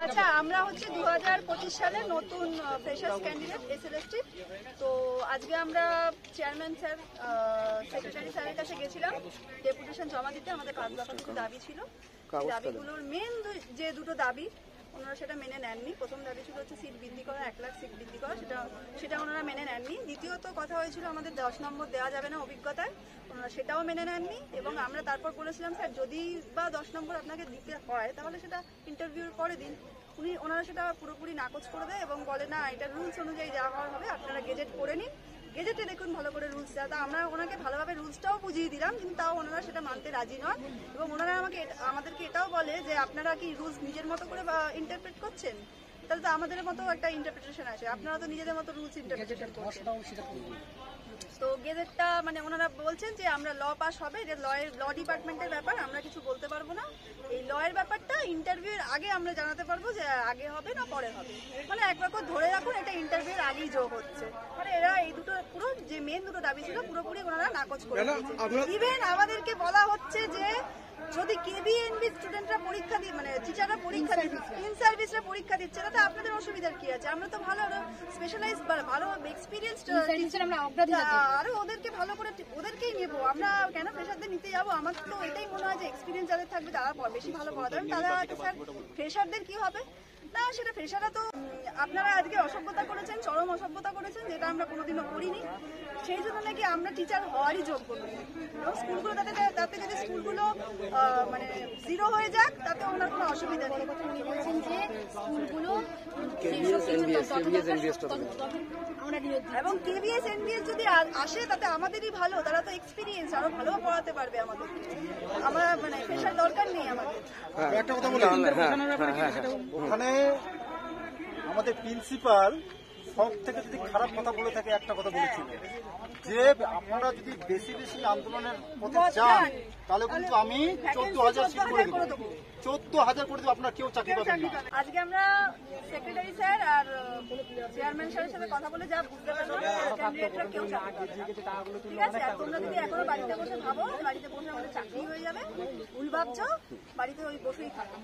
আচ্ছা, আমরা হচ্ছে 2025 সালে নতুন ফ্রেশার্স ক্যান্ডিডেট এসএলএসটি। তো আজকে আমরা চেয়ারম্যান স্যার, সেক্রেটারি স্যারের কাছে গেছিলাম ডেপুটেশন জমা দিতে। আমাদের 5 দফা কিছু দাবি ছিল। দাবিগুলোর মেন যে দুটো দাবি ওনারা সেটা মেনে নেননি। প্রথম দাবি ছিল হচ্ছে সিট বৃদ্ধি করা, 1 লাখ সিট বৃদ্ধি করা, সেটা ওনারা মেনে নেননি। দ্বিতীয়ত কথা হয়েছিল আমাদের 10 নম্বর দেওয়া যাবে না অভিজ্ঞতায়, ওনারা সেটাও মেনে নেননি। এবং আমরা তারপর বলেছিলাম স্যার যদি বা 10 নম্বর আপনাকে দিতে হয় তাহলে সেটা ইন্টারভিউর পরে দিন। ওনারা সেটা পুরোপুরি নাকচ করে দেয় এবং বলে না, এটা রুলস অনুযায়ী যা হওয়ার হবে, আপনারা গেজেট করে নিন, গেজেটে দেখুন ভালো করে রুলস দেওয়া। তা আমরা ওনাকে ভালোভাবে রুলসটাও বুঝিয়ে দিলাম, কিন্তু তাও ওনারা সেটা মানতে রাজি নন। এবং ওনারা আমাদেরকে এটাও বলে যে আপনারা কি রুলস নিজের মতো করে ইন্টারপ্রেট করছেন, তাহলে তো আমাদের মতো একটা ইন্টারপ্রিটেশন আছে, আপনারা তো নিজেদের মতো রুলস ইন্টারপ্রিটেশন করছেন। তো গেজেটটা মানে ওনারা বলছেন যে আমরা ল পাস হবে, যে ল ডিপার্টমেন্টের ব্যাপার, আমরা কিছু বলতে পারবো না। এই ল এর ব্যাপারটা ইন্টারভিউর আগে আমরা জানাতে পারবো যে আগে হবে না পরে হবে। মানে এক রকম ধরে রাখুন এটা ইন্টারভিউর আগেই যোগ হচ্ছে। মানে এরা এই দুটো পুরো যে মেন দুটো দাবি ছিল পুরোপুরি ওনারা নাকচ করে দিয়েছে। ইভেন আমাদেরকে বলা হচ্ছে যে যদি কেবিএনবি স্টুডেন্টরা পরীক্ষা দিয়ে, মানে টিচাররা পরীক্ষা দিচ্ছে, ইন সার্ভিসরা পরীক্ষা দিচ্ছে, তাতে আপনাদের অসুবিধার কি আছে? আমরা তো ভালো স্পেশালাইজ ভালো এক্সপিরিয়েন্সড টিচার, আমরা আরো ওদেরকে ভালো করে ওদেরকেই নেবো। আমরা কেন ফ্রেশারদের নিতে যাবো? আমার তো এটাই মনে হয় যে এক্সপিরিয়েন্স যাদের থাকবে তারা বেশি ভালো পড়াতে পারবেন। তাহলে স্যার ফ্রেশারদের কি হবে না, সেটা ফ্রেশাররা তো আপনারা আজকে অসভ্যতা করেছেন, চরম অসভ্যতা করেছেন, যেটা আমরা কোনোদিনও করিনি। সেই জন্য নাকি আমরা টিচার হওয়ারই যোগ্য নই। এবং স্কুলগুলো তাতে যদি স্কুলগুলো মানে জিরো হয়ে যাক তাতে ওনার কোনো অসুবিধা নেই। বলছেন যে স্কুলগুলো এবং কেবিএস এনবিএস যদি আসে তাতে আমাদেরই ভালো, তারা তো এক্সপিরিয়েন্স, আরো ভালো পড়াতে পারবে আমাদের। আমরা মানে ফ্রেশার দরকার নেই আমাদের। একটা কথা বলি, ওখানে আমাদের প্রিন্সিপাল সব থেকে যদি খারাপ কথা বলে থাকে একটা কথা বলেছিল যে আপনারা যদি বেশি বেশি আন্দোলনের পথে যান তাহলে কিন্তু আমি 14,000 সিট করে দেবো, 14,000 করে দেবো, আপনারা কেউ চাকরি পাবেন না। আজকে আমরা সেক্রেটারি স্যার আর চেয়ারম্যান স্যারের সাথে কথা বলে যা বুঝতে পারলাম ক্যান্ডিডেটরা কেউ চাকরি পাবে না। ঠিক আছে, আর তোমরা যদি এখনো বাড়িতে বসে ভাবো বাড়িতে বসে আমাদের চাকরি হয়ে যাবে, ভুল ভাবছো, বাড়িতে ওই বসেই থাকো।